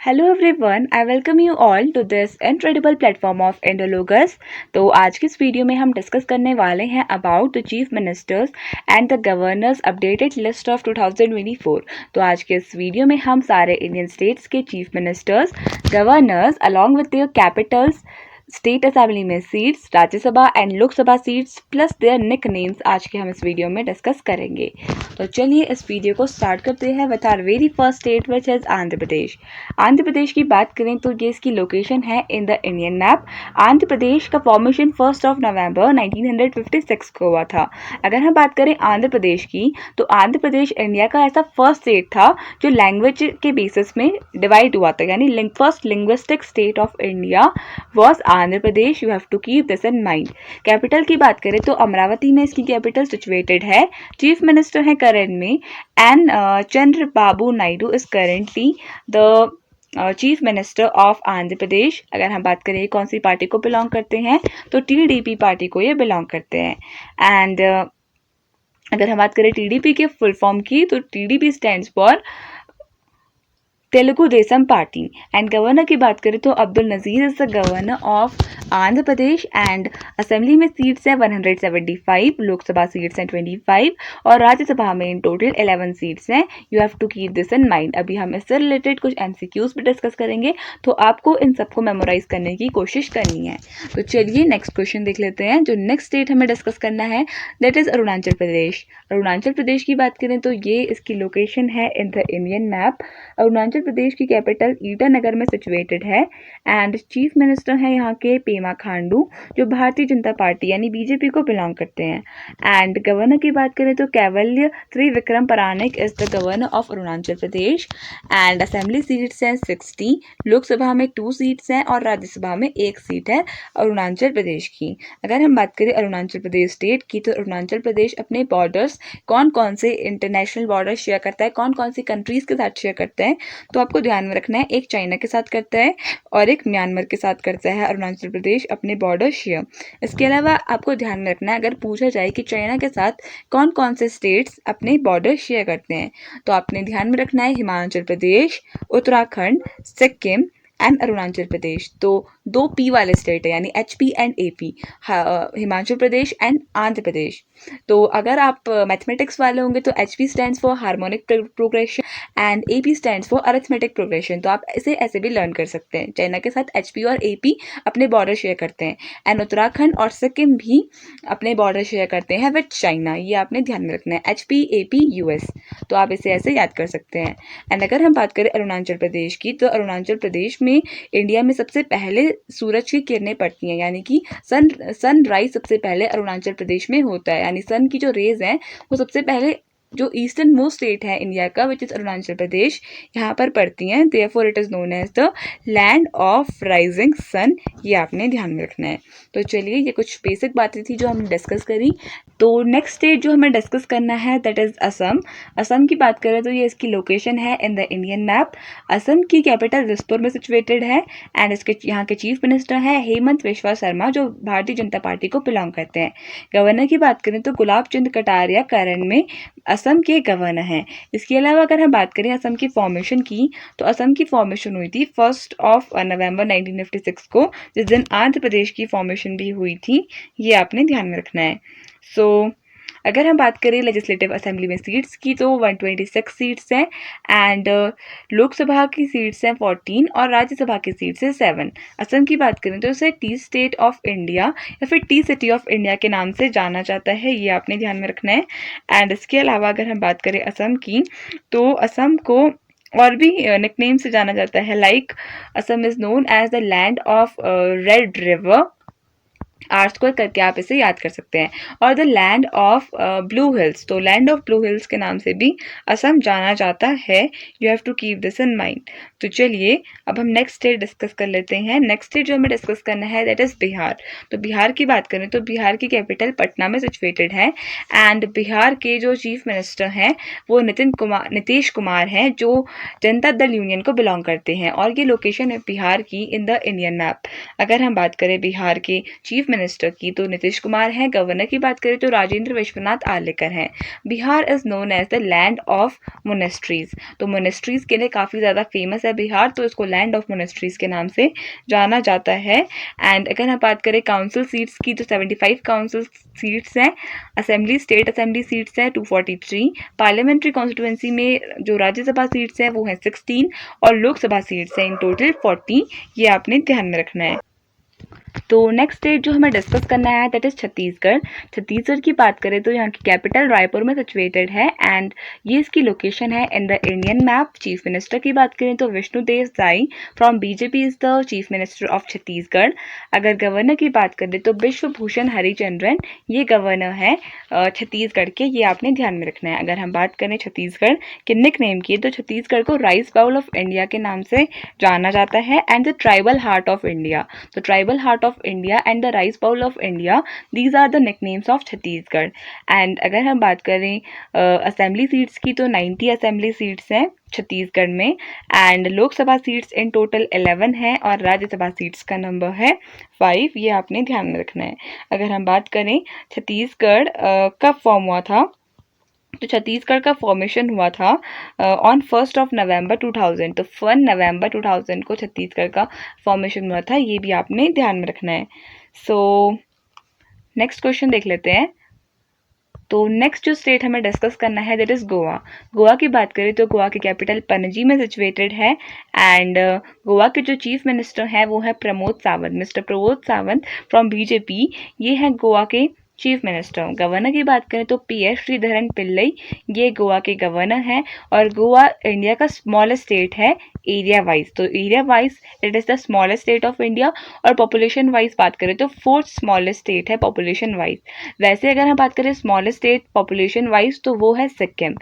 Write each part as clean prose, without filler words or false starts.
Hello everyone, I welcome you all to this incredible platform of Indologus. तो आज की इस वीडियो में हम डिस्कस करने वाले हैं about the chief ministers and the governors updated list of 2024। तो आज के इस वीडियो में हम सारे इंडियन स्टेट्स के chief ministers, governors along with their capitals, state assembly में seats, Rajya Sabha and Lok Sabha seats plus their nicknames आज के हम इस वीडियो में डिस्कस करेंगे। तो चलिए इस वीडियो को स्टार्ट करते हैं with our very first state which is Andhra Pradesh. Andhra Pradesh की बात करें तो ये इसकी लोकेशन है in the Indian map. Andhra Pradesh का फॉर्मेशन 1 नवंबर 1956 को हुआ था। अगर हम बात करें आंध्र प्रदेश की तो आंध्र प्रदेश इंडिया का ऐसा फर्स्ट स्टेट था जो लैंग्वेज के बेसिस में डिवाइड हुआ था, यानी first linguistic state of India was Andhra Pradesh. You have to keep this in mind. Capital की बात करें तो अमरावती में इसकी कैपिटल सिचुएटेड है। चीफ मिनिस्टर है करंट में and Chandrababu Naidu is currently the chief minister of Andhra Pradesh. अगर हम बात करें कौन सी पार्टी को बिलोंग करते हैं तो टीडीपी पार्टी को ये बिलोंग करते हैं। एंड अगर हम बात करें टीडीपी के फुल फॉर्म की तो TDP stands for Telugu Desam party. And governor की बात करें तो Abdul Nazeer is the governor of Andhra Pradesh and assembly में सीट्स हैं 175, लोकसभा सीट्स हैं 25 और राज्यसभा में इन टोटल 11 सीट्स हैं। You have to keep this in mind. अभी हम इससे रिलेटेड कुछ एमसीक्यूज भी डिस्कस करेंगे तो आपको इन सबको मेमोराइज करने की कोशिश करनी है। तो चलिए नेक्स्ट क्वेश्चन देख लेते हैं। जो नेक्स्ट स्टेट हमें डिस्कस करना है दैट इज अरुणाचल प्रदेश। अरुणाचल प्रदेश की बात करें तो ये इसकी लोकेशन है in the Indian map. Arunachal Pradesh की कैपिटल ईटानगर में सिचुएटेड है एंड चीफ मिनिस्टर हैं यहाँ के पेमा खांडू जो भारतीय जनता पार्टी यानी बीजेपी को बिलोंग करते हैं। एंड गवर्नर की बात करें तो Kaivalya Trivikram Parnaik is the governor of Arunachal Pradesh. And assembly seats हैं 60, लोकसभा में 2 सीट्स हैं और राज्यसभा में 1 सीट है अरुणाचल प्रदेश की। अगर हम बात करें अरुणाचल प्रदेश स्टेट की तो अरुणाचल प्रदेश अपने बॉर्डर्स कौन कौन से इंटरनेशनल बॉर्डर शेयर करता है, कौन कौन सी कंट्रीज के साथ शेयर करता है, तो आपको ध्यान में रखना है एक चाइना के साथ करता है और एक म्यांमार के साथ करता है अरुणाचल प्रदेश अपने बॉर्डर शेयर। इसके अलावा आपको ध्यान में रखना है अगर पूछा जाए कि चाइना के साथ कौन कौन से स्टेट्स अपने बॉर्डर शेयर करते हैं तो आपने ध्यान में रखना है हिमाचल प्रदेश, उत्तराखंड, सिक्किम एंड अरुणाचल प्रदेश। तो 2 पी वाले स्टेट है यानी HP एंड AP, हिमाचल प्रदेश एंड आंध्र प्रदेश। तो अगर आप मैथमेटिक्स वाले होंगे तो HP stands for harmonic progression and AP stands for arithmetic progression. तो आप इसे ऐसे भी लर्न कर सकते हैं। चाइना के साथ HP और AP अपने बॉर्डर शेयर करते हैं एंड उत्तराखंड और सिक्किम भी अपने बॉर्डर शेयर करते हैं विद चाइना। ये आपने ध्यान में रखना है HP AP US। तो आप इसे ऐसे याद कर सकते हैं। एंड अगर हम बात करें अरुणाचल प्रदेश की तो अरुणाचल प्रदेश में इंडिया में सबसे पहले सूरज की किरणें पड़ती हैं यानी कि सनराइज सबसे पहले अरुणाचल प्रदेश में होता है, यानी सन की जो रेज हैं वो सबसे पहले जो ईस्टर्न मोस्ट स्टेट है इंडिया का विच इज अरुणाचल प्रदेश यहाँ पर पड़ती हैं। Therefore it is known as the land of rising sun. ये आपने ध्यान में रखना है। तो चलिए ये कुछ बेसिक बातें थी जो हमने डिस्कस करी। तो नेक्स्ट स्टेट जो हमें डिस्कस करना है दैट इज असम। असम की बात करें तो ये इसकी लोकेशन है in the Indian map. Assam की कैपिटल दिसपुर में सिचुएटेड है एंड इसके यहाँ के चीफ मिनिस्टर है हेमंत बिश्वा शर्मा जो भारतीय जनता पार्टी को बिलोंग करते हैं। गवर्नर की बात करें तो गुलाब चंद कटारिया करंट में असम के गवर्नर हैं। इसके अलावा अगर हम बात करें असम की फॉर्मेशन की तो असम की फॉर्मेशन हुई थी 1 नवंबर 1956 को, जिस दिन आंध्र प्रदेश की फॉर्मेशन भी हुई थी। ये आपने ध्यान में रखना है। सो अगर हम बात करें लेजिस्लेटिव असेंबली में सीट्स की तो 126 सीट्स हैं एंड लोकसभा की सीट्स हैं 14 और राज्यसभा की सीट्स हैं 7। असम की बात करें तो इसे टी स्टेट ऑफ इंडिया या फिर टी सिटी ऑफ इंडिया के नाम से जाना जाता है। ये आपने ध्यान में रखना है। एंड इसके अलावा अगर हम बात करें असम की तो असम को और भी निकनेम से जाना जाता है like Assam is known as the land of red river, R square करके आप इसे याद कर सकते हैं, और the land of blue hills. तो लैंड ऑफ ब्लू हिल्स के नाम से भी असम जाना जाता है। You have to keep this in mind. तो चलिए अब हम नेक्स्ट स्टेट डिस्कस कर लेते हैं। नेक्स्ट स्टेट जो हमें डिस्कस करना है दैट इज बिहार। तो बिहार की बात करें तो बिहार की कैपिटल पटना में सिचुएटेड है एंड बिहार के जो चीफ मिनिस्टर हैं वो नीतीश कुमार हैं जो जनता दल यूनियन को बिलोंग करते हैं और ये लोकेशन है बिहार की इन द इंडियन मैप। अगर हम बात करें बिहार के चीफ चीफ मिनिस्टर की तो नीतीश कुमार हैं। गवर्नर की बात करें तो राजेंद्र विश्वनाथ आर्लेकर हैं। Bihar is known as the land of monasteries, तो मोनेस्ट्रीज के लिए काफ़ी ज़्यादा फेमस है बिहार, तो इसको लैंड ऑफ मोनेस्ट्रीज के नाम से जाना जाता है। एंड अगर हम बात करें काउंसिल सीट्स की तो 75 काउंसिल सीट्स हैं। असेंबली स्टेट असेंबली सीट्स हैं 243। पार्लियामेंट्री कॉन्स्टिट्यूंसी में जो राज्यसभा सीट्स हैं वो हैं 16 और लोकसभा सीट्स हैं इन टोटल 40। ये आपने ध्यान में रखना है। तो नेक्स्ट स्टेट जो हमें डिस्कस करना है दैट इज छत्तीसगढ़। छत्तीसगढ़ की बात करें तो यहाँ की कैपिटल रायपुर में सिचुएटेड है एंड ये इसकी लोकेशन है in the Indian map. Chief minister की बात करें तो Vishnudeo Sai from BJP is the chief minister of Chhattisgarh. अगर गवर्नर की बात करें तो विश्वभूषण हरिचंद्रन ये गवर्नर है छत्तीसगढ़ के, ये आपने ध्यान में रखना है। अगर हम बात करें छत्तीसगढ़ के निक नेम की तो छत्तीसगढ़ को राइस बाउल ऑफ इंडिया के नाम से जाना जाता है and the tribal heart of India. तो tribal heart of India and the rice bowl of India, these are the nicknames of Chhattisgarh. And अगर हम बात करें असेंबली सीट्स की तो 90 असेंबली सीट्स हैं छत्तीसगढ़ में and Lok Sabha seats in total 11 है और राज्यसभा सीट्स का नंबर है 5। ये आपने ध्यान में रखना है। अगर हम बात करें छत्तीसगढ़ कब फॉर्म हुआ था तो छत्तीसगढ़ का फॉर्मेशन हुआ था ऑन 1 नवंबर 2000। तो 1 नवंबर 2000 को छत्तीसगढ़ का फॉर्मेशन हुआ था, ये भी आपने ध्यान में रखना है। सो नेक्स्ट क्वेश्चन देख लेते हैं। तो नेक्स्ट जो स्टेट हमें डिस्कस करना है दैट इज गोवा। गोवा की बात करें तो गोवा की कैपिटल पणजी में सिचुएटेड है एंड गोवा के जो चीफ मिनिस्टर हैं वो है Pramod Sawant, mister Pramod Sawant from BJP, ये हैं गोवा के चीफ मिनिस्टर। गवर्नर की बात करें तो PS श्रीधरन पिल्लई, ये गोवा के गवर्नर हैं और गोवा इंडिया का स्मॉलेस्ट स्टेट है एरिया वाइज। तो area wise it is the smallest state of India और पॉपुलेशन वाइज बात करें तो 4th स्मॉलेस्ट स्टेट है पॉपुलेशन वाइज। वैसे अगर हम बात करें स्मॉलेस्ट स्टेट पॉपुलेशन वाइज तो वो है Sikkim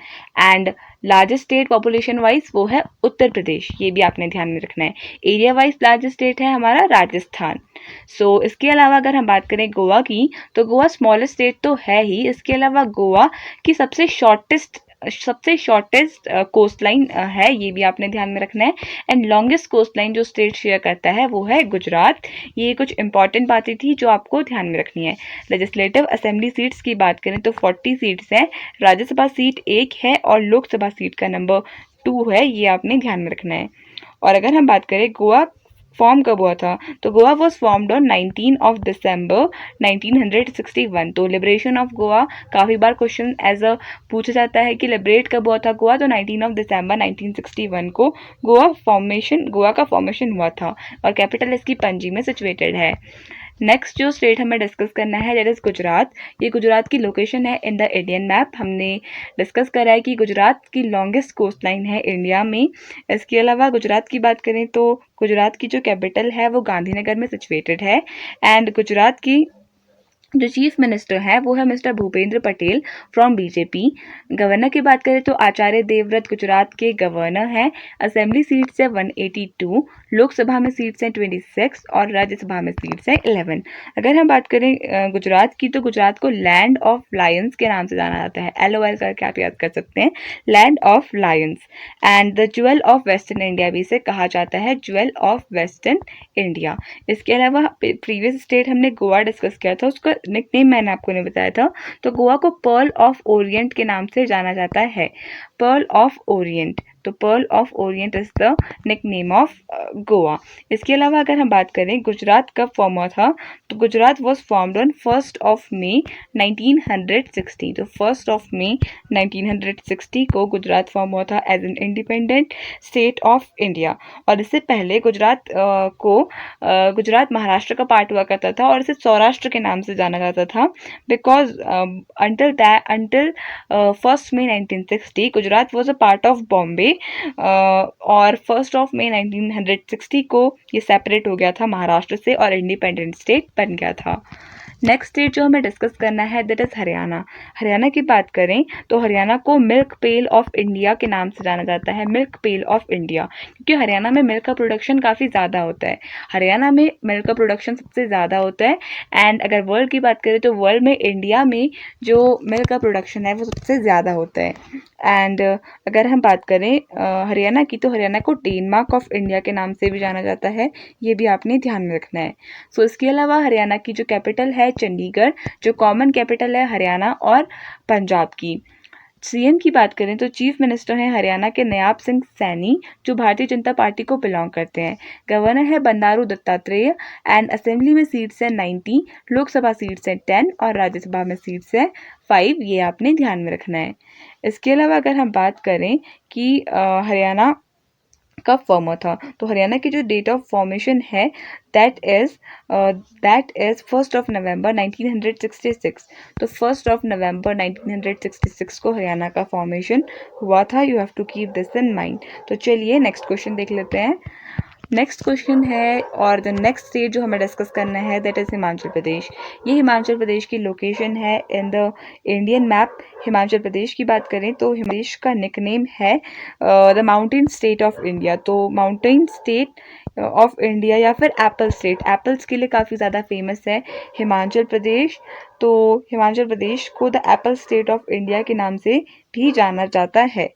and largest state population wise वो है उत्तर प्रदेश, ये भी आपने ध्यान में रखना है। एरिया वाइज लार्जेस्ट स्टेट है हमारा राजस्थान। सो इसके अलावा अगर हम बात करें गोवा की तो गोवा स्मॉलेस्ट स्टेट तो है ही, इसके अलावा गोवा की सबसे शॉर्टेस्ट कोस्ट लाइन है, ये भी आपने ध्यान में रखना है। एंड लॉन्गेस्ट कोस्ट लाइन जो स्टेट शेयर करता है वो है गुजरात। ये कुछ इंपॉर्टेंट बातें थी जो आपको ध्यान में रखनी है। लेजिस्लेटिव असेंबली सीट्स की बात करें तो 40 सीट्स हैं, राज्यसभा सीट 1 है और लोकसभा सीट का नंबर 2 है, ये आपने ध्यान में रखना है। और अगर हम बात करें गोवा फॉर्म कब हुआ था तो गोवा वॉज फॉर्म्ड ऑन 19 दिसंबर 1961। तो लिबरेशन ऑफ गोवा काफ़ी बार क्वेश्चन एज अ पूछा जाता है कि लिबरेट कब हुआ था गोवा, तो 19 दिसंबर 1961 को गोवा का फॉर्मेशन हुआ था और कैपिटल इसकी पणजी में सिचुएटेड है। नेक्स्ट जो स्टेट हमें डिस्कस करना है दैट इज़ गुजरात। ये गुजरात की लोकेशन है इन द इंडियन मैप। हमने डिस्कस करा है कि गुजरात की लॉन्गेस्ट कोस्ट लाइन है इंडिया में। इसके अलावा गुजरात की बात करें तो गुजरात की जो कैपिटल है वो गांधीनगर में सिचुएटेड है एंड गुजरात की जो चीफ मिनिस्टर है वो है mister Bhupendra Patel from BJP. Governor की बात करें तो आचार्य देवव्रत गुजरात के गवर्नर हैं। असेंबली सीट्स है 182, लोकसभा में सीट्स हैं 26 और राज्यसभा में सीट्स हैं 11। अगर हम बात करें गुजरात की तो गुजरात को लैंड ऑफ लायंस के नाम से जाना जाता है। LOL करके आप याद कर सकते हैं, land of Lions. And the jewel of western India भी इसे कहा जाता है, ज्वेल ऑफ वेस्टर्न इंडिया। इसके अलावा प्रीवियस स्टेट हमने गोवा डिस्कस किया था, उसका निकनेम मैंने आपको नहीं बताया था, तो गोवा को पर्ल ऑफ ओरिएंट के नाम से जाना जाता है, पर्ल ऑफ ओरिएंट। तो pearl of Orient is the nickname of Goa. इसके अलावा अगर हम बात करें गुजरात कब फॉर्म हुआ था तो Gujarat was formed on 1 May 1960। तो 1 मई 1960 को गुजरात फॉर्म हुआ था as an independent state of India. और इससे पहले गुजरात महाराष्ट्र का पार्ट हुआ करता था और इसे सौराष्ट्र के नाम से जाना जाता था because until 1 May 1960 Gujarat was a part of Bombay और 1 मई 1960 को ये सेपरेट हो गया था महाराष्ट्र से और इंडिपेंडेंट स्टेट बन गया था। नेक्स्ट स्टेट जो हमें डिस्कस करना है दैट इज़ हरियाणा। हरियाणा की बात करें तो हरियाणा को मिल्क पेल ऑफ इंडिया के नाम से जाना जाता है, मिल्क पेल ऑफ इंडिया, क्योंकि हरियाणा में मिल्क का प्रोडक्शन काफ़ी ज़्यादा होता है। हरियाणा में मिल्क का प्रोडक्शन सबसे ज़्यादा होता है। एंड अगर वर्ल्ड की बात करें तो वर्ल्ड में इंडिया में जो मिल्क का प्रोडक्शन है वो सबसे ज़्यादा होता है। एंड अगर हम बात करें हरियाणा की, तो हरियाणा को डेनमार्क ऑफ इंडिया के नाम से भी जाना जाता है, ये भी आपने ध्यान में रखना है। सो इसके अलावा हरियाणा की जो कैपिटल है चंडीगढ़, जो कॉमन कैपिटल है हरियाणा और पंजाब की। सीएम की बात करें तो चीफ मिनिस्टर हैं हरियाणा के नायब सिंह सैनी, जो भारतीय जनता पार्टी को बिलोंग करते हैं। गवर्नर है बंडारू दत्तात्रेय। एंड असेंबली में सीट्स हैं 90, लोकसभा सीट्स हैं 10 और राज्यसभा में सीट्स हैं 5, ये आपने ध्यान में रखना है। इसके अलावा अगर हम बात करें कि हरियाणा कब फॉर्म हुआ था, तो हरियाणा की जो डेट ऑफ फॉर्मेशन है दैट इज 1 नवंबर 1966। तो 1 नवंबर 1966 को हरियाणा का फॉर्मेशन हुआ था। You have to keep this in mind. तो चलिए नेक्स्ट क्वेश्चन देख लेते हैं। नेक्स्ट क्वेश्चन है और द नेक्स्ट स्टेट जो हमें डिस्कस करना है दैट इज़ हिमाचल प्रदेश। ये हिमाचल प्रदेश की लोकेशन है in the Indian map. Himachal Pradesh की बात करें तो हिमाचल प्रदेश का निकनेम है the mountain state of India. तो माउंटेन स्टेट ऑफ इंडिया या फिर एप्पल स्टेट, एप्पल्स के लिए काफ़ी ज़्यादा फेमस है हिमाचल प्रदेश। तो हिमाचल प्रदेश को the Apple state of India के नाम से भी जाना जाता है।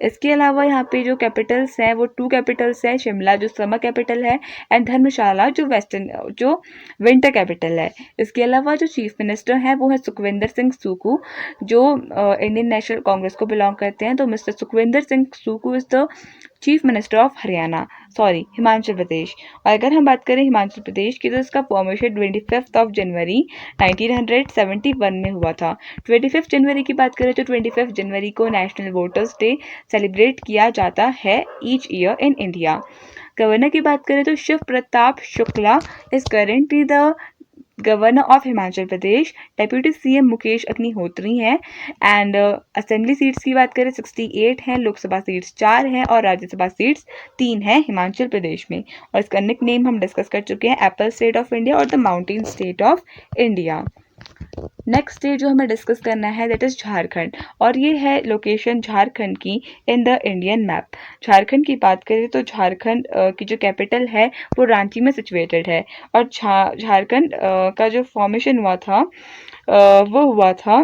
इसके अलावा यहाँ पे जो कैपिटल्स हैं वो 2 कैपिटल्स हैं, शिमला जो समर कैपिटल है एंड धर्मशाला जो विंटर कैपिटल है। इसके अलावा जो चीफ मिनिस्टर हैं वो है सुखविंदर सिंह सुक्खू, जो इंडियन नेशनल कांग्रेस को बिलोंग करते हैं। तो mister Sukhvinder Singh Sukhu is the chief minister of Himachal Pradesh. और अगर हम बात करें हिमाचल प्रदेश की तो इसका फॉर्मेशन 25 जनवरी 1971 में हुआ था। 25 जनवरी की बात करें तो 25 जनवरी को नेशनल वोटर्स डे सेलिब्रेट किया जाता है each year in India. Governor की बात करें तो Shiv Pratap Shukla is currently the governor of Himachal Pradesh. Deputy CM Mukesh Agnihotri हैं। एंड असेंबली सीट्स की बात करें 68 हैं, लोकसभा सीट्स 4 हैं और राज्यसभा सीट्स 3 हैं हिमाचल प्रदेश में। और इसका निक नेम हम डिस्कस कर चुके हैं, एप्पल स्टेट ऑफ इंडिया और the mountain state of India. Next state जो हमें डिस्कस करना है दैट इज़ झारखंड, और ये है लोकेशन झारखंड की इन द इंडियन मैप। झारखंड की बात करें तो झारखंड की जो कैपिटल है वो रांची में सिचुएटेड है। और झारखंड का जो फॉर्मेशन हुआ था वो हुआ था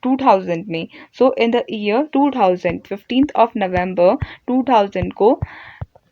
2000 में। सो इन द ईयर 2000 15 नवंबर 2000 को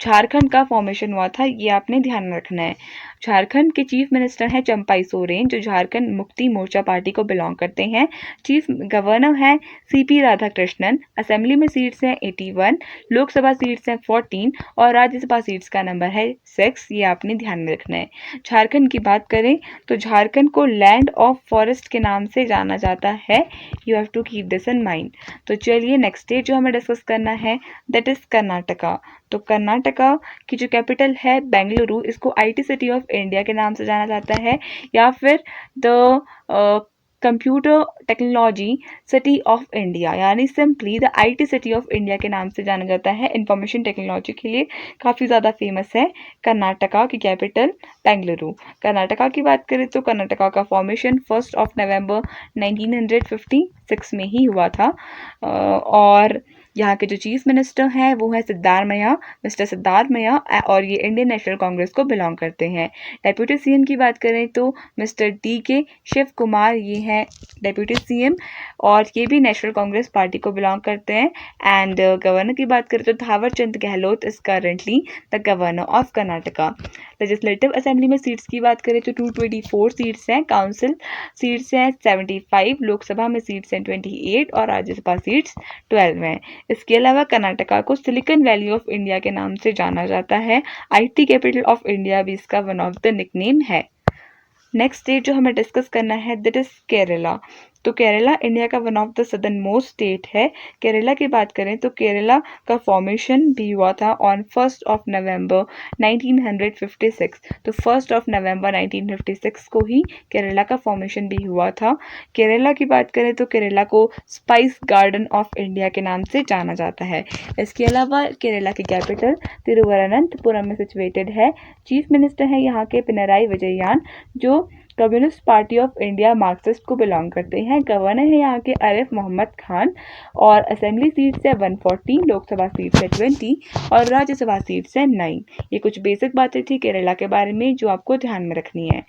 झारखंड का फॉर्मेशन हुआ था, ये आपने ध्यान में रखना है। झारखंड के चीफ मिनिस्टर हैं चंपाई सोरेन, जो झारखंड मुक्ति मोर्चा पार्टी को बिलोंग करते हैं। चीफ गवर्नर हैं सीपी राधाकृष्णन। असेंबली में सीट्स हैं 81, लोकसभा सीट्स हैं 14 और राज्यसभा सीट्स का नंबर है 6, ये आपने ध्यान में रखना है। झारखंड की बात करें तो झारखंड को लैंड ऑफ फॉरेस्ट के नाम से जाना जाता है। You have to keep this in mind. तो चलिए नेक्स्ट स्टेट जो हमें डिस्कस करना है दैट इज़ कर्नाटका। तो कर्नाटका की जो कैपिटल है बेंगलुरु, इसको आईटी सिटी ऑफ इंडिया के नाम से जाना जाता है या फिर the computer technology city of India, यानी simply the IT city of India के नाम से जाना जाता है। इंफॉर्मेशन टेक्नोलॉजी के लिए काफ़ी ज़्यादा फेमस है कर्नाटका की कैपिटल बेंगलुरु। कर्नाटका की बात करें तो कर्नाटका का फॉर्मेशन 1 नवंबर 1956 में ही हुआ था। और यहाँ के जो चीफ मिनिस्टर हैं वो है सिद्धारमैया, मिस्टर सिद्धारमैया, और ये इंडियन नेशनल कांग्रेस को बिलोंग करते हैं। डेप्यूटी सीएम की बात करें तो मिस्टर डी के शिव कुमार, ये हैं डेप्यूटी सीएम और ये भी नेशनल कांग्रेस पार्टी को बिलोंग करते हैं। एंड गवर्नर की बात करें तो Thawar Chand Gehlot is currently the governor of Karnataka. Legislative assembly में सीट्स की बात करें तो 224 सीट्स हैं, काउंसिल सीट्स हैं 75, लोकसभा में सीट्स हैं 28 और राज्यसभा सीट्स 12 हैं। इसके अलावा कर्नाटका को सिलिकॉन वैली ऑफ इंडिया के नाम से जाना जाता है। आईटी कैपिटल ऑफ इंडिया भी इसका वन ऑफ द निकनेम है। नेक्स्ट स्टेट जो हमें डिस्कस करना है दैट इज़ केरला। तो केरला इंडिया का one of the southern most state है। केरला की बात करें तो केरला का फॉर्मेशन भी हुआ था ऑन 1 नवंबर 1956। तो 1 नवंबर 1956 को ही केरला का फॉर्मेशन भी हुआ था। केरला की बात करें तो केरला को स्पाइस गार्डन ऑफ इंडिया के नाम से जाना जाता है। इसके अलावा केरला की कैपिटल तिरुवनंतपुरम में सिचुएटेड है। चीफ मिनिस्टर हैं यहाँ के पिनराई विजयन, जो communist party of India Marxist को बिलोंग करते हैं। गवर्नर है यहाँ के आरिफ मोहम्मद खान और असेंबली सीट्स है 140, लोकसभा सीट्स है 20 और राज्यसभा सीट्स है 9। ये कुछ बेसिक बातें थी केरला के बारे में जो आपको ध्यान में रखनी है।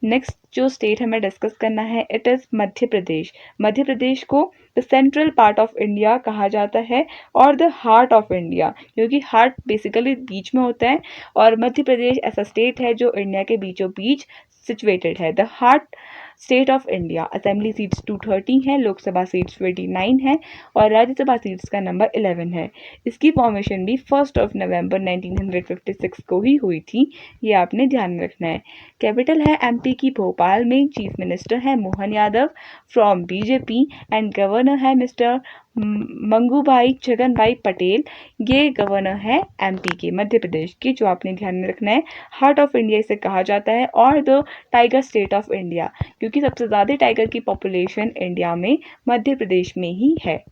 नेक्स्ट जो स्टेट हमें डिस्कस करना है इट इज़ मध्य प्रदेश। मध्य प्रदेश को the central part of India कहा जाता है और द हार्ट ऑफ इंडिया, क्योंकि हार्ट बेसिकली बीच में होता है और मध्य प्रदेश ऐसा स्टेट है जो इंडिया के बीचों बीच सिचुएटेड है। The heart state of India. Assembly seats 230 है, लोकसभा सीट्स 29 है और राज्यसभा सीट्स का नंबर 11 है। इसकी फॉर्मेशन भी 1 नवंबर 1956 को ही हुई थी, ये आपने ध्यान में रखना है। कैपिटल है एमपी की भोपाल में। चीफ मिनिस्टर है Mohan Yadav from BJP and governor है मिस्टर मंगूभाई छगन भाई पटेल। ये गवर्नर है एमपी के, मध्य प्रदेश के, जो आपने ध्यान में रखना है। हार्ट ऑफ इंडिया इसे कहा जाता है और the tiger state of India, क्योंकि सबसे ज़्यादा टाइगर की पॉपुलेशन इंडिया में मध्य प्रदेश में ही है।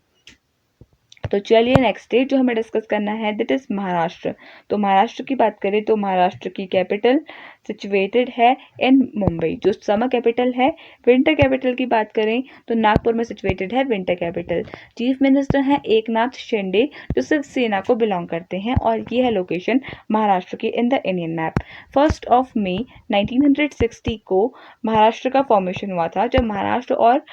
तो चलिए नेक्स्ट स्टेट जो हमें डिस्कस करना है दैट इज महाराष्ट्र। तो महाराष्ट्र की बात करें तो महाराष्ट्र की कैपिटल सिचुएटेड है इन मुंबई, जो समर कैपिटल है। विंटर कैपिटल की बात करें तो नागपुर में सिचुएटेड है विंटर कैपिटल। चीफ मिनिस्टर हैं एकनाथ शिंदे, जो सिर्फ सेना को बिलोंग करते हैं और ये है लोकेशन महाराष्ट्र की इन द इंडियन मैप। 1 मई 1960 को महाराष्ट्र का फॉर्मेशन हुआ था, जब महाराष्ट्र और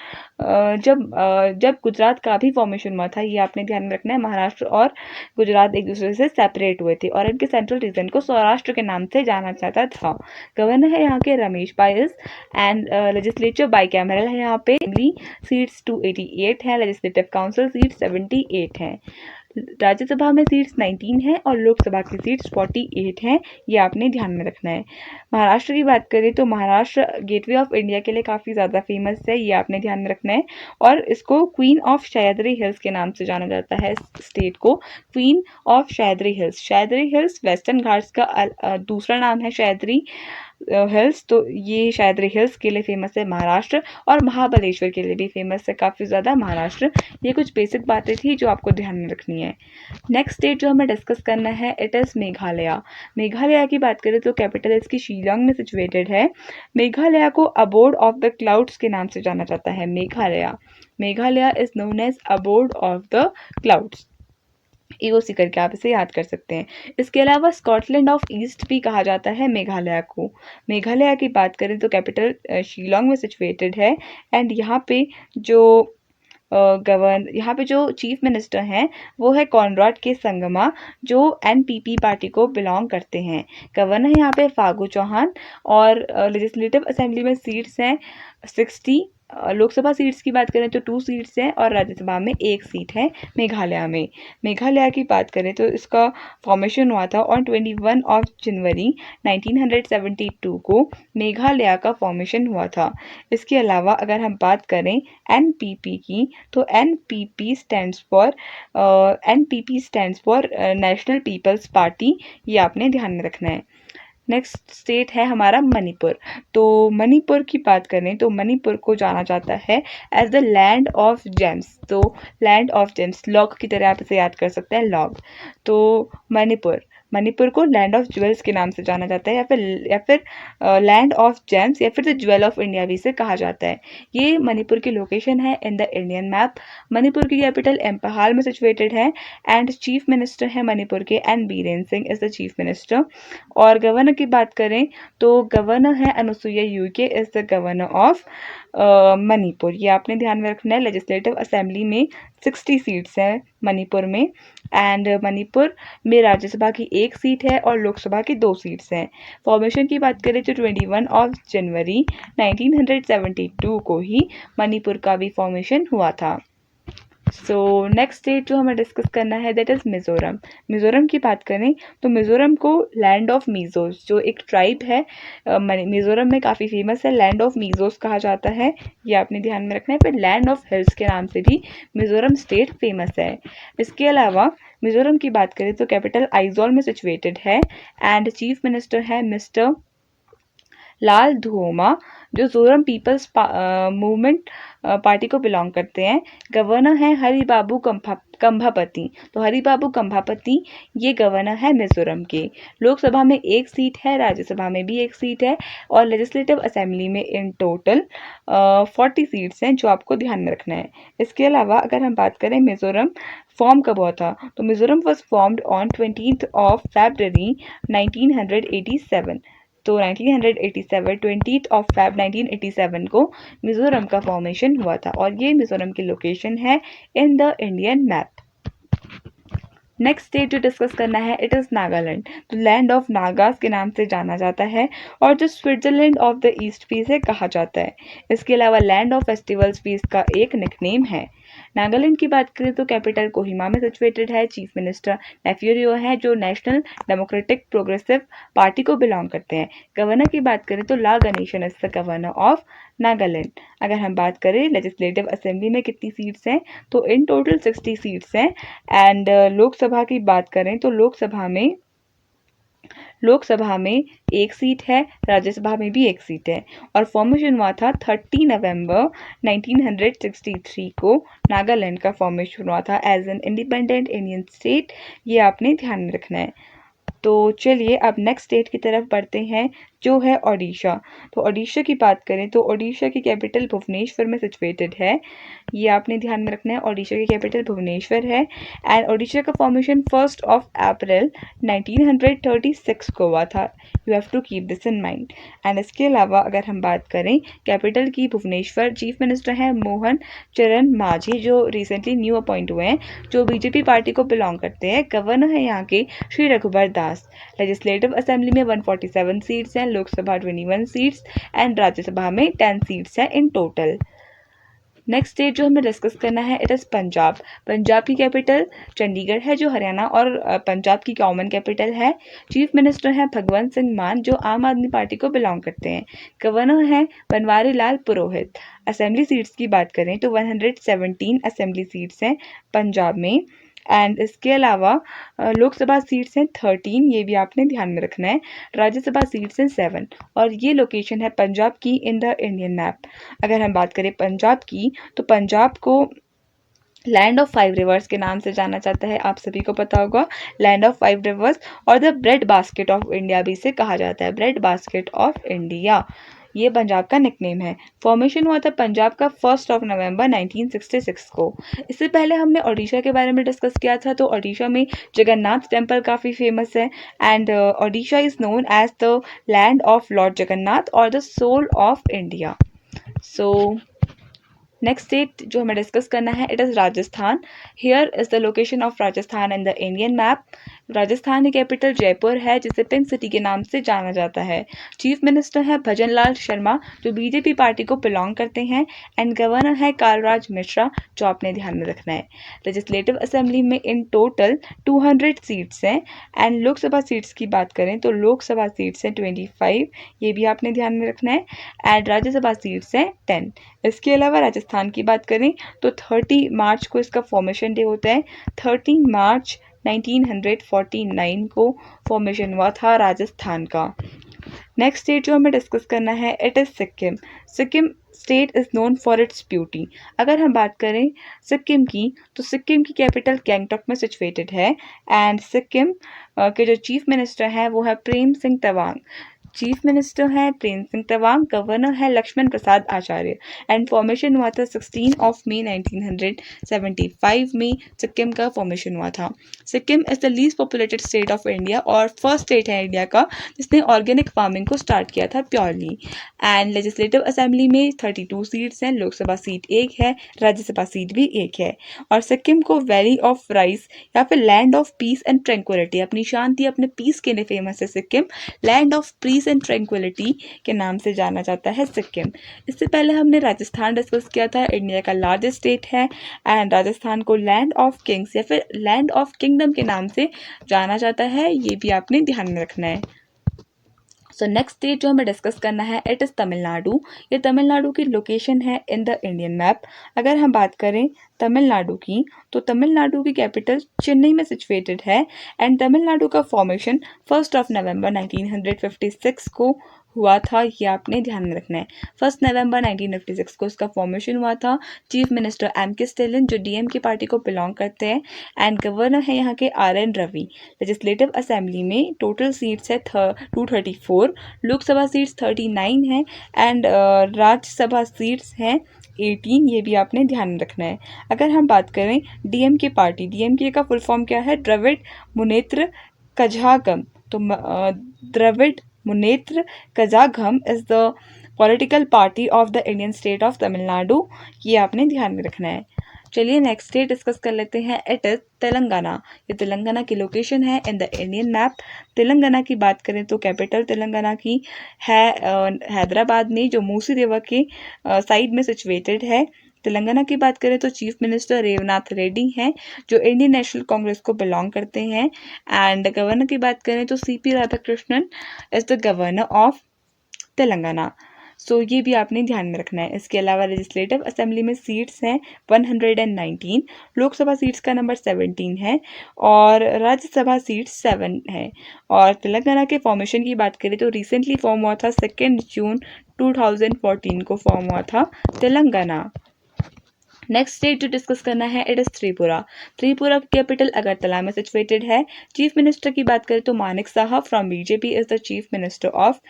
जब गुजरात का भी फॉर्मेशन हुआ था। ये आपने ध्यान में रखना है, महाराष्ट्र और गुजरात एक दूसरे से सेपरेट हुए थे और इनके सेंट्रल रीजन को सौराष्ट्र के नाम से जाना जाता था। गवर्नर है यहाँ के रमेश बाइस एंड लेजिस्लेचर बाई कैमरल है यहाँ पे। सीट्स 288 है, लेजिस्लेटिव काउंसिल सीट 78 हैं। राज्यसभा में सीट्स 19 हैं और लोकसभा की सीट्स 48 हैं, ये आपने ध्यान में रखना है। महाराष्ट्र की बात करें तो महाराष्ट्र गेटवे ऑफ इंडिया के लिए काफ़ी ज़्यादा फेमस है, ये आपने ध्यान में रखना है। और इसको क्वीन ऑफ सह्याद्री हिल्स के नाम से जाना जाता है। स्टेट को queen of Sahyadri hills. Sahyadri hills western Ghats का दूसरा नाम है सह्याद्री हिल्स। तो ये सह्याद्री हिल्स के लिए फेमस है महाराष्ट्र और महाबलेश्वर के लिए भी फेमस है काफ़ी ज़्यादा महाराष्ट्र। ये कुछ बेसिक बातें थी जो आपको ध्यान में रखनी है। नेक्स्ट स्टेट जो हमें डिस्कस करना है इट इज़ मेघालय। मेघालय की बात करें तो कैपिटल इसकी शिलांग में सिचुएटेड है। मेघालय को अबोर्ड ऑफ द क्लाउड्स के नाम से जाना जाता है। Meghalaya is known as abode of the clouds, EOC करके आप इसे याद कर सकते हैं। इसके अलावा स्कॉटलैंड ऑफ ईस्ट भी कहा जाता है मेघालय को। मेघालय की बात करें तो कैपिटल शिलांग में सिचुएटेड है एंड यहाँ पे जो चीफ मिनिस्टर हैं वो है कॉनराड के संगमा, जो NPP पार्टी को बिलोंग करते हैं। गवर्नर यहाँ पे फागू चौहान और लेजिस्लेटिव असेंबली में सीट्स हैं 60। लोकसभा सीट्स की बात करें तो 2 सीट्स हैं और राज्यसभा में 1 सीट है मेघालय में। मेघालय की बात करें तो इसका फॉर्मेशन हुआ था ऑन 21 जनवरी 1972 को मेघालय का फॉर्मेशन हुआ था। इसके अलावा अगर हम बात करें NPP की तो NPP stands for national people's party, ये आपने ध्यान में रखना है। नेक्स्ट स्टेट है हमारा मणिपुर। तो मणिपुर की बात करें तो मणिपुर को जाना जाता है as the land of gems. तो लैंड ऑफ जेम्स, लॉग की तरह आप इसे याद कर सकते हैं, लॉग। तो मणिपुर को लैंड ऑफ ज्वेल्स के नाम से जाना जाता है या फिर लैंड ऑफ जेम्स या फिर द ज्वेल ऑफ इंडिया भी इसे कहा जाता है। ये मणिपुर की लोकेशन है in the Indian map. Manipur की कैपिटल इम्फाल में सिचुएटेड है एंड चीफ मिनिस्टर है मणिपुर के N Biren Singh is the chief minister. और गवर्नर की बात करें तो गवर्नर है Anusuiya Uikey is the governor of Manipur, ये आपने ध्यान में रखना है। लेजिस्लेटिव असेंबली में 60 सीट्स हैं मणिपुर में एंड मणिपुर में राज्यसभा की 1 सीट है और लोकसभा की 2 सीट्स हैं। फॉर्मेशन की बात करें तो 21 जनवरी 1972 को ही मणिपुर का भी फॉर्मेशन हुआ था। सो नेक्स्ट स्टेट जो हमें डिस्कस करना है दैट इज़ मिज़ोरम। मिज़ोरम की बात करें तो मिज़ोरम को लैंड ऑफ मीज़ोस जो एक ट्राइब है मिज़ोरम में काफ़ी फेमस है, लैंड ऑफ मीज़ोस कहा जाता है, ये आपने ध्यान में रखना है। फिर लैंड ऑफ हिल्स के नाम से भी मिज़ोरम स्टेट फेमस है। इसके अलावा मिज़ोरम की बात करें तो कैपिटल आइजोल में सिचुएटेड है एंड चीफ मिनिस्टर है मिस्टर लाल धुओमा जो जोरम पीपल्स मूवमेंट पार्टी को बिलोंग करते हैं। गवर्नर है हरिबाबू कंभापति। तो हरिबाबू कंभापति ये गवर्नर है मिजोरम के। लोकसभा में एक सीट है, राज्यसभा में भी एक सीट है और लेजिस्लेटिव असेंबली में इन टोटल 40 सीट्स हैं जो आपको ध्यान में रखना है। इसके अलावा अगर हम बात करें मिजोरम फॉर्म कब हुआ था तो Mizoram was formed on 20th of February 1987। तो 1987 20th of Feb 1987 को मिजोरम का फॉर्मेशन हुआ था और ये मिजोरम की लोकेशन है in the Indian map. Next state जो डिस्कस करना है इट इज़ नागालैंड। तो लैंड ऑफ नागास के नाम से जाना जाता है और जो स्विट्जरलैंड ऑफ द ईस्ट भी से कहा जाता है। इसके अलावा लैंड ऑफ फेस्टिवल्स भी इसका एक निकनेम है। नागालैंड की बात करें तो कैपिटल कोहिमा में सिचुएटेड है। चीफ मिनिस्टर नेफ्यूरियो है जो नेशनल डेमोक्रेटिक प्रोग्रेसिव पार्टी को बिलोंग करते हैं। गवर्नर की बात करें तो La Ganesan is the governor of Nagaland. अगर हम बात करें लेजिस्लेटिव असेंबली में कितनी सीट्स हैं तो इन टोटल 60 सीट्स हैं एंड लोकसभा की बात करें तो लोकसभा में एक सीट है, राज्यसभा में भी एक सीट है और फॉर्मेशन हुआ था 30 नवंबर 1963 को। नागालैंड का फॉर्मेशन हुआ था as an independent Indian state, ये आपने ध्यान में रखना है। तो चलिए अब नेक्स्ट स्टेट की तरफ बढ़ते हैं जो है ओडिशा। तो ओडिशा की बात करें तो ओडिशा की कैपिटल भुवनेश्वर में सिचुएटेड है, ये आपने ध्यान में रखना है। ओडिशा की कैपिटल भुवनेश्वर है एंड ओडिशा का फॉर्मेशन 1 अप्रैल 1936 को हुआ था। You have to keep this in mind. And इसके अलावा अगर हम बात करें कैपिटल की भुवनेश्वर, चीफ मिनिस्टर हैं मोहन चरण मांझी जो रिसेंटली न्यू अपॉइंट हुए हैं, जो बीजेपी पार्टी को बिलोंग करते हैं। गवर्नर है यहाँ के श्री रघुबर दास। लेजिस्लेटिव असेंबली में 147 सीट्स हैं, लोकसभा 21 सीट्स एंड राज्यसभा में 10 सीट्स हैं इन टोटल। नेक्स्ट स्टेट जो हमें डिस्कस करना है इट इज़ पंजाब। पंजाब की कैपिटल चंडीगढ़ है जो हरियाणा और पंजाब की कॉमन कैपिटल है। चीफ मिनिस्टर हैं भगवंत सिंह मान जो आम आदमी पार्टी को बिलोंग करते हैं। गवर्नर हैं बनवारी लाल पुरोहित। असेंबली सीट्स की बात करें तो 117 असेंबली सीट्स हैं पंजाब में एंड इसके अलावा लोकसभा सीट्स हैं 13, ये भी आपने ध्यान में रखना है। राज्यसभा सीट्स हैं 7 और ये लोकेशन है पंजाब की इन द इंडियन मैप। अगर हम बात करें पंजाब की तो पंजाब को लैंड ऑफ 5 रिवर्स के नाम से जाना जाता है, आप सभी को पता होगा। लैंड ऑफ 5 रिवर्स और the bread basket of India भी इसे कहा जाता है, ब्रेड बास्केट ऑफ इंडिया, ये पंजाब का निकनेम है। फॉर्मेशन हुआ था पंजाब का 1 नवंबर 1966 को। इससे पहले हमने ओडिशा के बारे में डिस्कस किया था। तो ओडिशा में जगन्नाथ टेम्पल काफ़ी फेमस है and Odisha is known as the land of lord Jagannath और the soul of India. So next state जो हमें डिस्कस करना है it is Rajasthan. Here is the location of Rajasthan in the Indian map. Rajasthan की कैपिटल जयपुर है जिसे पिंक सिटी के नाम से जाना जाता है। चीफ मिनिस्टर है भजन लाल शर्मा जो बीजेपी पार्टी को बिलोंग करते हैं एंड गवर्नर है कालराज मिश्रा जो आपने ध्यान में रखना है। लेजिस्लेटिव असेंबली में इन टोटल 200 सीट्स हैं एंड लोकसभा सीट्स की बात करें तो लोकसभा सीट्स हैं 25, ये भी आपने ध्यान में रखना है एंड राज्यसभा सीट्स हैं 10। इसके अलावा राजस्थान की बात करें तो 30 मार्च को इसका फॉर्मेशन डे होता है। 30 मार्च 1949 को फॉर्मेशन हुआ था राजस्थान का। नेक्स्ट स्टेट जो हमें डिस्कस करना है it is Sikkim. Sikkim state is known for its beauty. अगर हम बात करें सिक्किम की तो सिक्किम की कैपिटल गैंगटॉक में सिचुएटेड है एंड सिक्किम के जो चीफ मिनिस्टर हैं वो है प्रेम सिंह तवांग। चीफ मिनिस्टर हैं प्रेम सिंह तवांग, गवर्नर है लक्ष्मण प्रसाद आचार्य एंड फॉर्मेशन हुआ था 16 मई 1975 में सिक्किम का फॉर्मेशन हुआ था। Sikkim is the least populated state of India और फर्स्ट स्टेट है इंडिया का जिसने ऑर्गेनिक फार्मिंग को स्टार्ट किया था प्योरली। एंड लेजिस्लेटिव असेंबली में 32 सीट्स हैं, लोकसभा सीट एक है, राज्यसभा सीट भी एक है और सिक्किम को वैली ऑफ राइस या फिर land of peace and tranquillity, अपनी शांति अपने पीस के लिए फेमस है Sikkim. Land of peace peace and tranquillity के नाम से जाना जाता है सिक्किम। इससे पहले हमने राजस्थान डिस्कस किया था, इंडिया का लार्जेस्ट स्टेट है एंड राजस्थान को लैंड ऑफ किंग्स या फिर लैंड ऑफ किंगडम के नाम से जाना जाता है, ये भी आपने ध्यान में रखना है। सो नेक्स्ट स्टेट जो हमें डिस्कस करना है इट इज़ तमिलनाडु। ये तमिलनाडु की लोकेशन है इन द इंडियन मैप। अगर हम बात करें तमिलनाडु की, तो तमिलनाडु की कैपिटल चेन्नई में सिचुएटेड है एंड तमिलनाडु का फॉर्मेशन 1 नवंबर 1956 को हुआ था, ये आपने ध्यान में रखना है। 1 नवंबर 1956 को इसका फॉर्मेशन हुआ था। Chief minister M.K. स्टैलिन जो DMK पार्टी को बिलोंग करते हैं एंड गवर्नर है यहाँ के RN रवि। लेजिस्लेटिव असेंबली में टोटल सीट्स है 234, लोकसभा सीट्स 39 हैं एंड राज्यसभा सीट्स हैं 18, ये भी आपने ध्यान में रखना है। अगर हम बात करें DMK पार्टी, DMK का फुल फॉर्म क्या है? द्रविड़ मुनेत्र कझागम। तो Dravida Munnetra Kazhagam is the political party of the Indian state of Tamil Nadu, ये आपने ध्यान में रखना है। चलिए नेक्स्ट स्टेट डिस्कस कर लेते हैं, इट इज़ तेलंगाना। ये तेलंगाना की लोकेशन है in the Indian map. Telangana की बात करें तो कैपिटल तेलंगाना की है हैदराबाद में, जो मूसी रिवर के साइड में सिचुएटेड है। तेलंगाना की बात करें तो चीफ मिनिस्टर रेवनाथ रेड्डी हैं जो इंडियन नेशनल कांग्रेस को बिलोंग करते हैं एंड गवर्नर की बात करें तो CP Radhakrishnan is the governor of Telangana. So ये भी आपने ध्यान में रखना है। इसके अलावा लेजिस्लेटिव असेंबली में सीट्स हैं 119, लोकसभा सीट्स का नंबर 17 है और राज्यसभा सीट्स 7 है। और तेलंगाना के फॉर्मेशन की बात करें तो रिसेंटली फॉर्म हुआ था, 2 जून 2014 को फॉर्म हुआ था तेलंगाना। नेक्स्ट स्टेट जो डिस्कस करना है इट इज़ त्रिपुरा। त्रिपुरा की कैपिटल अगरतला में सिचुएटेड है। चीफ मिनिस्टर की बात करें तो Manik Saha from BJP is the chief minister of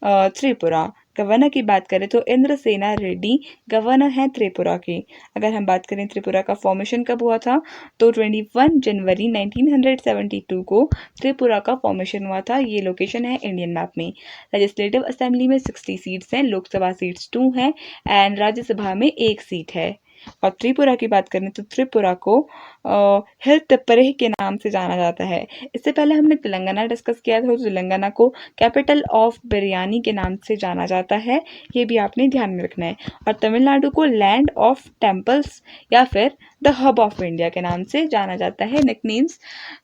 Tripura. Governor की बात करें तो इंद्रसेना रेड्डी गवर्नर हैं त्रिपुरा के। अगर हम बात करें त्रिपुरा का फॉर्मेशन कब हुआ था, तो 21 जनवरी 1972 को त्रिपुरा का फॉर्मेशन हुआ था। ये लोकेशन है इंडियन मैप में। लेजिस्लेटिव असेंबली में 60 सीट्स हैं, लोकसभा सीट्स 2 हैं एंड राज्यसभा में 1 सीट है। और त्रिपुरा की बात करें तो त्रिपुरा को हिल तिप्परे के नाम से जाना जाता है। इससे पहले हमने तेलंगाना डिस्कस किया था, तो तेलंगाना को कैपिटल ऑफ बिरयानी के नाम से जाना जाता है, ये भी आपने ध्यान में रखना है। और तमिलनाडु को लैंड ऑफ टेम्पल्स या फिर द हब ऑफ इंडिया के नाम से जाना जाता है। निकनेम्स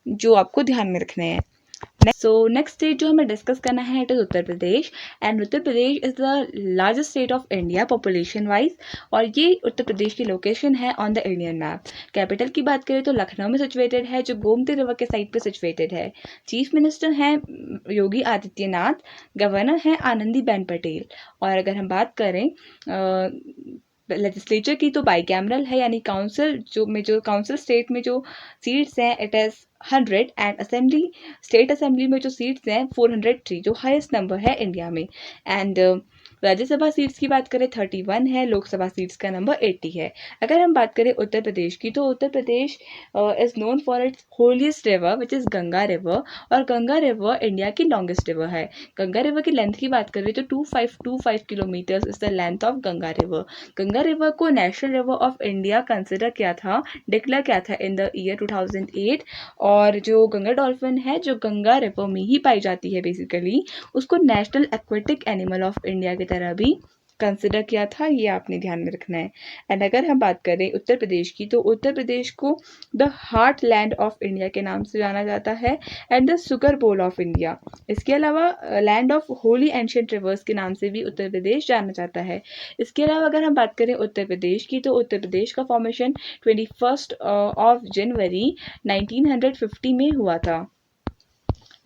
जो आपको ध्यान में रखने हैं। सो नेक्स्ट स्टेट जो हमें डिस्कस करना है it is Uttar Pradesh and Uttar Pradesh is the largest state of India population wise और ये उत्तर प्रदेश की लोकेशन है on the Indian map. Capital की बात करें तो लखनऊ में सिचुएटेड है जो गोमती रिवर के साइड पे सिचुएटेड है। चीफ मिनिस्टर हैं योगी आदित्यनाथ, गवर्नर हैं आनंदीबेन पटेल। और अगर हम बात करें लेजिस्लेचर की तो बाईकैमरल है, यानी जो काउंसिल स्टेट में जो सीट्स हैं it is 100 and assembly state assembly में जो सीट्स हैं 403, जो हाईएस्ट नंबर है इंडिया में। एंड राज्यसभा सीट्स की बात करें 31 है, लोकसभा सीट्स का नंबर 80 है। अगर हम बात करें उत्तर प्रदेश की तो Uttar Pradesh is known for its holiest river which is Ganga river और गंगा रिवर इंडिया की लॉन्गेस्ट रिवर है। गंगा रिवर की लेंथ की बात करें तो 2525 kilometres is the length of Ganga river. Ganga river को national river of India consider किया था, डिक्लेयर किया था इन द ईयर 2008। और जो गंगा डॉल्फिन है जो गंगा रिवर में ही पाई जाती है बेसिकली, उसको national aquatic animal of India की तरह भी कंसिडर किया था, ये आपने ध्यान में रखना है। एंड अगर हम बात करें उत्तर प्रदेश की तो उत्तर प्रदेश को the heart land of India के नाम से जाना जाता है and the sugar bowl of India. इसके अलावा land of Holi ancient reverse के नाम से भी उत्तर प्रदेश जाना जाता है। इसके अलावा अगर हम बात करें उत्तर प्रदेश की तो उत्तर प्रदेश का फॉर्मेशन 21 जनवरी 1950 में हुआ था।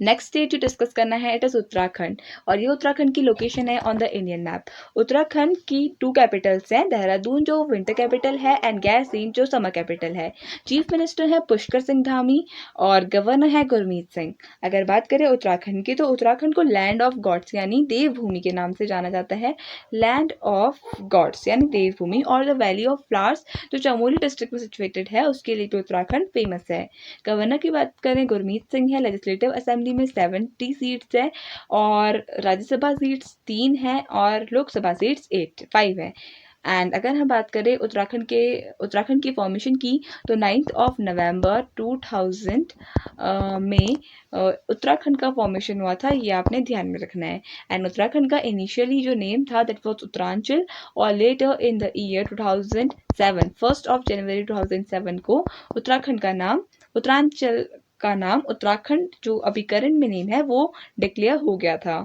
नेक्स्ट स्टेट जो डिस्कस करना है इट इज़ उत्तराखंड और ये उत्तराखंड की लोकेशन है on the Indian map. Uttarakhand की 2 कैपिटल्स हैं, देहरादून जो विंटर कैपिटल है एंड गैरसीन जो समर कैपिटल है। चीफ मिनिस्टर है पुष्कर सिंह धामी और गवर्नर है गुरमीत सिंह। अगर बात करें उत्तराखंड की तो उत्तराखंड को लैंड ऑफ गॉड्स यानी देवभूमि के नाम से जाना जाता है। लैंड ऑफ गॉड्स यानी देवभूमि और द वैली ऑफ फ्लावर्स जो चमोली डिस्ट्रिक्ट में सिचुएटेड है उसके लिए तो उत्तराखंड फेमस है। गवर्नर की बात करें गुरमीत सिंह है। लेजिस्लेटिव असेंबली में 70 सीट्स है और राज्यसभा सीट्स 3 हैं और लोकसभा सीट्स 5 है। एंड अगर हम बात करें उत्तराखंड की फॉर्मेशन की, तो 9 नवंबर 2000 में उत्तराखंड का फॉर्मेशन हुआ था, ये आपने ध्यान में रखना है। एंड उत्तराखंड का इनिशियली जो नेम था दैट वाज उत्तरांचल, और लेटर इन द ईयर 2007, 1 जनवरी 2007 को उत्तराखंड का नाम उत्तरांचल का नाम उत्तराखंड जो अभी करंट में नेम है वो डिक्लेयर हो गया था।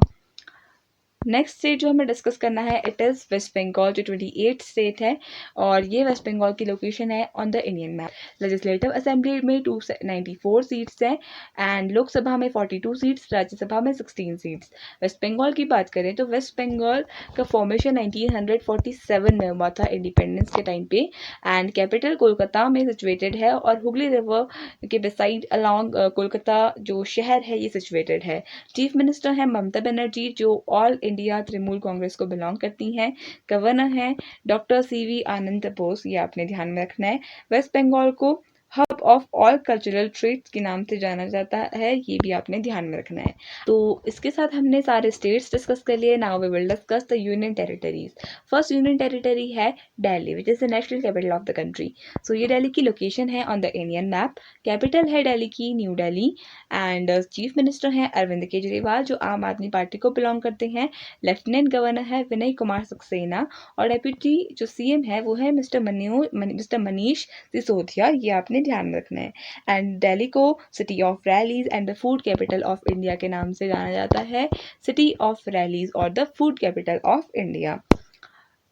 नेक्स्ट स्टेट जो हमें डिस्कस करना है इट इज़ वेस्ट बंगाल, जो 28 स्टेट है, और ये वेस्ट बंगाल की लोकेशन है on the Indian map. Legislative assembly में 294 सीट्स हैं, एंड लोकसभा में 42 सीट्स, राज्यसभा में 16 सीट्स। वेस्ट बंगाल की बात करें तो वेस्ट बंगाल का फॉर्मेशन 1947 में हुआ था इंडिपेंडेंस के टाइम पे, एंड कैपिटल कोलकाता में सिचुएटेड है, और हुगली रिवर के बिसाइड अलॉन्ग कोलकाता जो शहर है ये सिचुएटेड है। चीफ मिनिस्टर है ममता बनर्जी, जो ऑल इंडिया तृणमूल कांग्रेस को बिलोंग करती हैं। गवर्नर हैं डॉक्टर CV आनंद बोस, ये आपने ध्यान में रखना है। वेस्ट बंगाल को hub of all cultural trades के नाम से जाना जाता है, ये भी आपने ध्यान में रखना है। तो इसके साथ हमने सारे स्टेट्स डिस्कस कर लिए। Now we will discuss the union territories. First union territory है Delhi, which is the national capital of the country. So ये दिल्ली की लोकेशन है on the Indian map. Capital है दिल्ली की New Delhi, and chief minister हैं अरविंद केजरीवाल, जो आम आदमी पार्टी को बिलोंग करते हैं। लेफ्टिनेंट गवर्नर है विनय कुमार सक्सेना, और डेप्यूटी जो CM है वो है मिस्टर मनीष सिसोदिया, ये आपने ध्यान में रखना है। एंड दिल्ली को city of rallies and the food capital of India के नाम से जाना जाता है। सिटी ऑफ रैलीज और the food capital of India.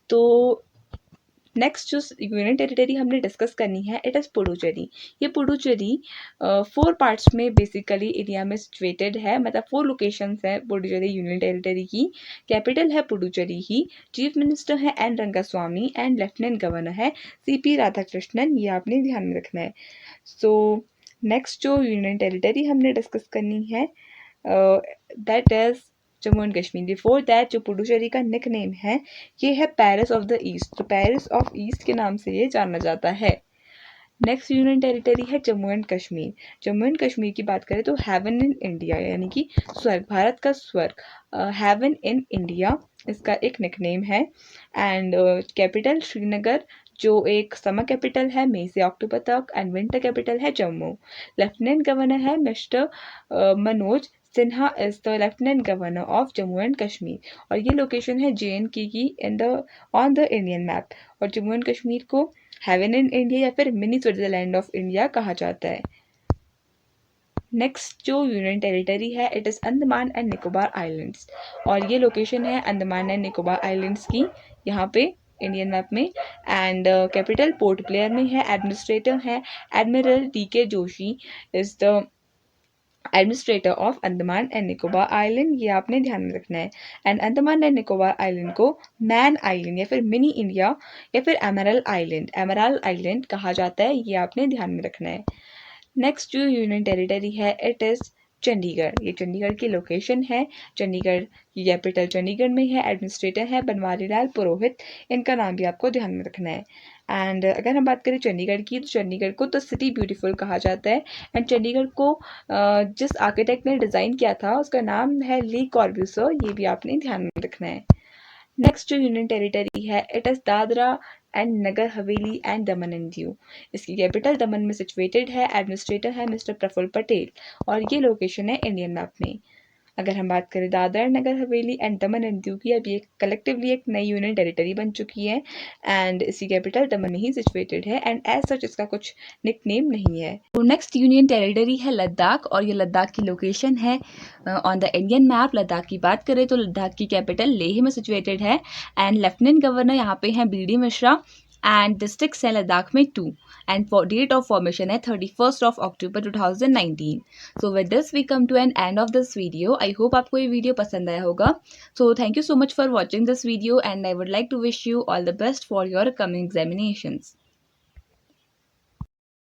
तो नेक्स्ट जो यूनियन टेरिटरी हमने डिस्कस करनी है इट इज़ पुडुचेरी। ये पुडुचेरी 4 पार्ट्स में बेसिकली इंडिया में सिचुएटेड है, मतलब 4 लोकेशंस हैं पुडुचेरी यूनियन टेरिटरी की। कैपिटल है पुडुचेरी ही। चीफ मिनिस्टर है N Rangaswamy, and lieutenant governor है CP राधाकृष्णन, ये आपने ध्यान में रखना है। सो नेक्स्ट जो यूनियन टेरिटरी हमने डिस्कस करनी है that is Jammu and Kashmir. Before that जो पुडुचेरी का निक नेम है ये है पेरिस ऑफ द ईस्ट, तो पेरिस ऑफ ईस्ट के नाम से ये जाना जाता है। नेक्स्ट यूनियन टेरिटरी है जम्मू एंड कश्मीर। जम्मू एंड कश्मीर की बात करें तो हेवन इन इंडिया, यानी कि स्वर्ग, भारत का स्वर्ग, हेवन इन इंडिया इसका एक निकनेम है। एंड कैपिटल श्रीनगर, जो एक समर कैपिटल है मई से अक्टूबर तक, एंड विंटर कैपिटल है जम्मू। लेफ्टिनेंट गवर्नर है mister Manoj Sinha, is the lieutenant governor of Jammu and Kashmir, और ये लोकेशन है JNK की in the on the Indian map. और जम्मू एंड कश्मीर को हेवन इन इंडिया या फिर मिनी स्विट्जरलैंड ऑफ इंडिया कहा जाता है। नेक्स्ट जो यूनियन टेरिटरी है it is Andaman and Nicobar islands, और ये लोकेशन है अंडमान एंड निकोबार आइलैंड्स की यहाँ पे इंडियन मैप में। एंड कैपिटल पोर्ट ब्लेयर में है। एडमिनिस्ट्रेटर है admiral DK Joshi, is the administrator of Andaman and Nicobar island, ये आपने ध्यान में रखना है। And Andaman and Nicobar island को मैन आइलैंड या फिर मिनी इंडिया या फिर एमराल्ड आइलैंड कहा जाता है, ये आपने ध्यान में रखना है। नेक्स्ट जो यूनियन टेरिटरी है इट इज़ चंडीगढ़। ये चंडीगढ़ की लोकेशन है। चंडीगढ़ की कैपिटल चंडीगढ़ में है। एडमिनिस्ट्रेटर है बनवारी लाल पुरोहित, इनका नाम भी आपको ध्यान में रखना है। एंड अगर हम बात करें चंडीगढ़ की, तो चंडीगढ़ को तो सिटी ब्यूटीफुल कहा जाता है। एंड चंडीगढ़ को जिस आर्किटेक्ट ने डिज़ाइन किया था उसका नाम है ली कॉर्ब्यूसर, ये भी आपने ध्यान में रखना है। नेक्स्ट जो यूनियन टेरिटरी है it is Dadra and Nagar Haveli and Daman and Diu. इसकी कैपिटल दमन में सिचुएटेड है। एडमिनिस्ट्रेटर है मिस्टर प्रफुल्ल पटेल, और ये लोकेशन है इंडियन मैप में। अगर हम बात करें Dadra and Nagar Haveli and Daman and Diu की, अभी एक कलेक्टिवली एक नई यूनियन टेरिटरी बन चुकी है, एंड इसकी कैपिटल दमन में ही सिचुएटेड है, एंड एज सच इसका कुछ निक नेम नहीं है। तो नेक्स्ट यूनियन टेरिटरी है लद्दाख, और ये लद्दाख की लोकेशन है on the Indian map. Ladakh की बात करें तो लद्दाख की कैपिटल लेह में सिचुएटेड है, एंड लेफ्टिनेंट गवर्नर यहाँ पे हैं BD मिश्रा, एंड डिस्ट्रिक्ट्स हैं लद्दाख में 2, एंड डेट ऑफ फॉर्मेशन है 31 October 2019। So with this we come to an end of this video. I hope आपको ये वीडियो पसंद आया होगा। So thank you so much for watching this video, and I would like to wish you all the best for your coming examinations.